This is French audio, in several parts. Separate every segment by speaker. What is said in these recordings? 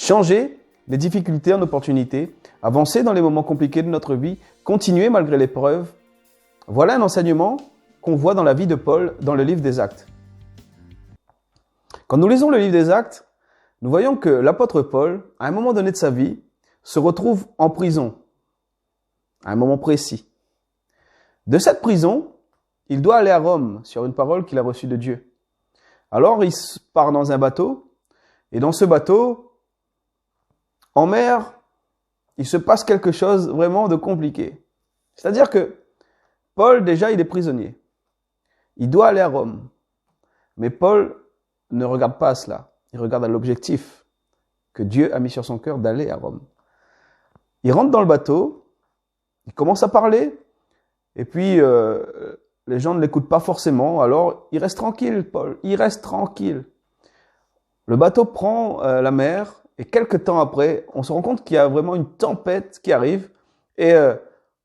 Speaker 1: changer les difficultés en opportunités, avancer dans les moments compliqués de notre vie, continuer malgré l'épreuve. Voilà un enseignement qu'on voit dans la vie de Paul dans le livre des Actes. Quand nous lisons le livre des Actes, nous voyons que l'apôtre Paul, à un moment donné de sa vie, se retrouve en prison, à un moment précis. De cette prison, il doit aller à Rome sur une parole qu'il a reçue de Dieu. Alors il part dans un bateau, et dans ce bateau, en mer, il se passe quelque chose vraiment de compliqué. C'est-à-dire que Paul, déjà, il est prisonnier. Il doit aller à Rome. Mais Paul ne regarde pas à cela. Il regarde à l'objectif que Dieu a mis sur son cœur d'aller à Rome. Il rentre dans le bateau, il commence à parler, et puis les gens ne l'écoutent pas forcément, alors il reste tranquille, Paul, il reste tranquille. Le bateau prend la mer, et quelques temps après, on se rend compte qu'il y a vraiment une tempête qui arrive, et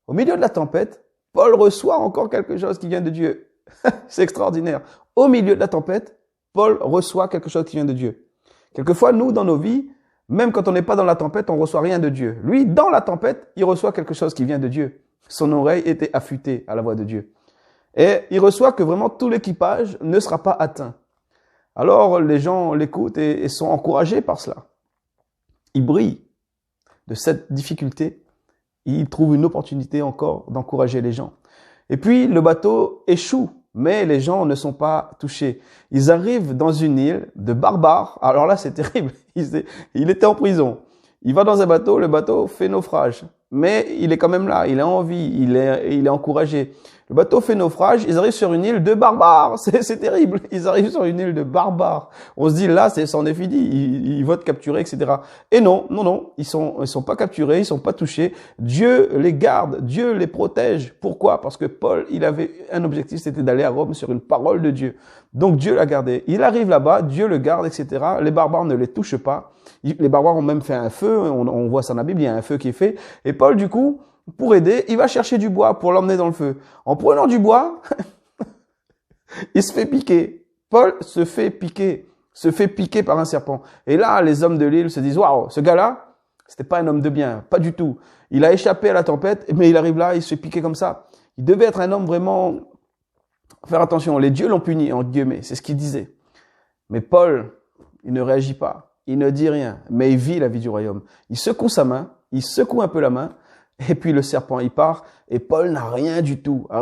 Speaker 1: au milieu de la tempête, Paul reçoit encore quelque chose qui vient de Dieu. C'est extraordinaire. Au milieu de la tempête, Paul reçoit quelque chose qui vient de Dieu. Quelquefois, nous, dans nos vies, même quand on n'est pas dans la tempête, on reçoit rien de Dieu. Lui, dans la tempête, il reçoit quelque chose qui vient de Dieu. Son oreille était affûtée à la voix de Dieu. Et il reçoit que vraiment tout l'équipage ne sera pas atteint. Alors, les gens l'écoutent et sont encouragés par cela. Il brille de cette difficulté. Il trouve une opportunité encore d'encourager les gens. Et puis, le bateau échoue. Mais les gens ne sont pas touchés. Ils arrivent dans une île de barbares. Alors là, c'est terrible. Il était en prison. Il va dans un bateau, le bateau fait naufrage. Mais il est quand même là, il est en vie, il est encouragé. Le bateau fait naufrage, ils arrivent sur une île de barbares. C'est terrible. Ils arrivent sur une île de barbares. On se dit là, c'en est fini. Ils vont être capturés, etc. Et non. Ils sont pas capturés, ils sont pas touchés. Dieu les garde, Dieu les protège. Pourquoi? Parce que Paul, il avait un objectif, c'était d'aller à Rome sur une parole de Dieu. Donc Dieu l'a gardé. Il arrive là-bas, Dieu le garde, etc. Les barbares ne les touchent pas. Les barbares ont même fait un feu. On voit ça dans la Bible, il y a un feu qui est fait. Et Paul, du coup, pour aider, il va chercher du bois pour l'emmener dans le feu. En prenant du bois, il se fait piquer. Paul se fait piquer par un serpent. Et là, les hommes de l'île se disent, waouh, ce gars-là, c'était pas un homme de bien, pas du tout. Il a échappé à la tempête, mais il arrive là, il se fait piquer comme ça. Il devait être un homme vraiment, faire attention, les dieux l'ont puni, entre guillemets, c'est ce qu'il disait. Mais Paul, il ne réagit pas, il ne dit rien, mais il vit la vie du royaume. Il secoue sa main, il secoue un peu la main, et puis le serpent, il part, et Paul n'a rien du tout. La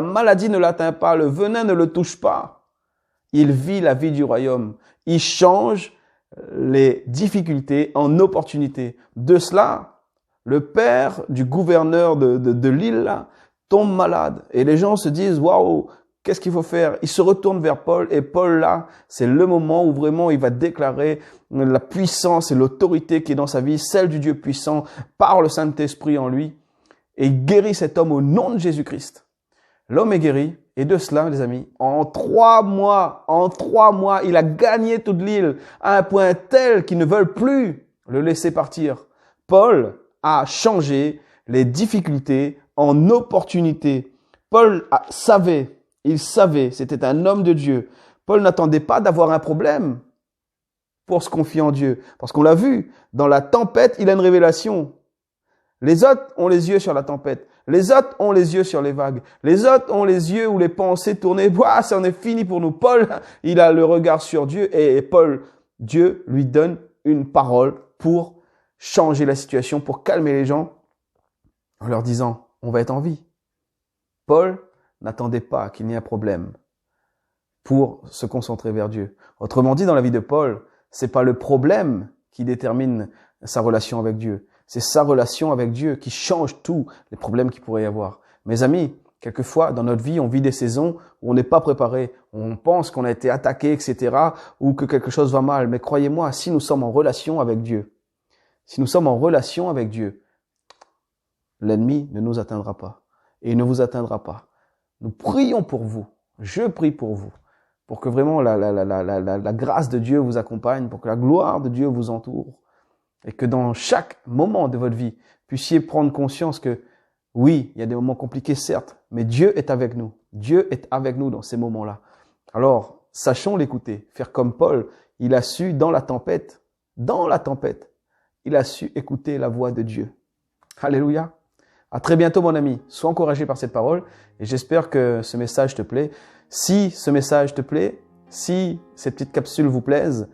Speaker 1: maladie ne l'atteint pas, le venin ne le touche pas. Il vit la vie du royaume. Il change les difficultés en opportunités. De cela, le père du gouverneur de l'île là, tombe malade. Et les gens se disent, waouh, qu'est-ce qu'il faut faire? Il se retourne vers Paul, et Paul là, c'est le moment où vraiment il va déclarer la puissance et l'autorité qui est dans sa vie, celle du Dieu puissant, par le Saint-Esprit en lui, et il guérit cet homme au nom de Jésus-Christ. L'homme est guéri, et de cela, les amis, en 3 mois, il a gagné toute l'île, à un point tel qu'ils ne veulent plus le laisser partir. Paul a changé les difficultés en opportunités. Paul il savait, c'était un homme de Dieu. Paul n'attendait pas d'avoir un problème pour se confier en Dieu. Parce qu'on l'a vu, dans la tempête, il a une révélation. Les autres ont les yeux sur la tempête. Les autres ont les yeux sur les vagues. Les autres ont les yeux ou les pensées tournées. Ça en est fini pour nous. Paul, il a le regard sur Dieu. Et Paul, Dieu lui donne une parole pour changer la situation, pour calmer les gens en leur disant, on va être en vie. Paul n'attendait pas qu'il y ait un problème pour se concentrer vers Dieu. Autrement dit, dans la vie de Paul, c'est pas le problème qui détermine sa relation avec Dieu. C'est sa relation avec Dieu qui change tous les problèmes qu'il pourrait y avoir. Mes amis, quelquefois, dans notre vie, on vit des saisons où on n'est pas préparé. On pense qu'on a été attaqué, etc., ou que quelque chose va mal. Mais croyez-moi, si nous sommes en relation avec Dieu, l'ennemi ne nous atteindra pas. Et il ne vous atteindra pas. Nous prions pour vous. Je prie pour vous. Pour que vraiment la grâce de Dieu vous accompagne, pour que la gloire de Dieu vous entoure. Et que dans chaque moment de votre vie, puissiez prendre conscience que oui, il y a des moments compliqués, certes, mais Dieu est avec nous. Dieu est avec nous dans ces moments-là. Alors, sachons l'écouter, faire comme Paul. il a su, dans la tempête, il a su écouter la voix de Dieu. Alléluia. À très bientôt, mon ami. Sois encouragé par cette parole et j'espère que ce message te plaît. Si ce message te plaît, si ces petites capsules vous plaisent,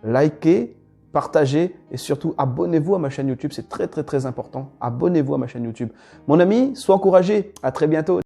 Speaker 1: likez, partagez et surtout abonnez-vous à ma chaîne YouTube. C'est très, très, très important. Abonnez-vous à ma chaîne YouTube. Mon ami, sois encouragé. À très bientôt.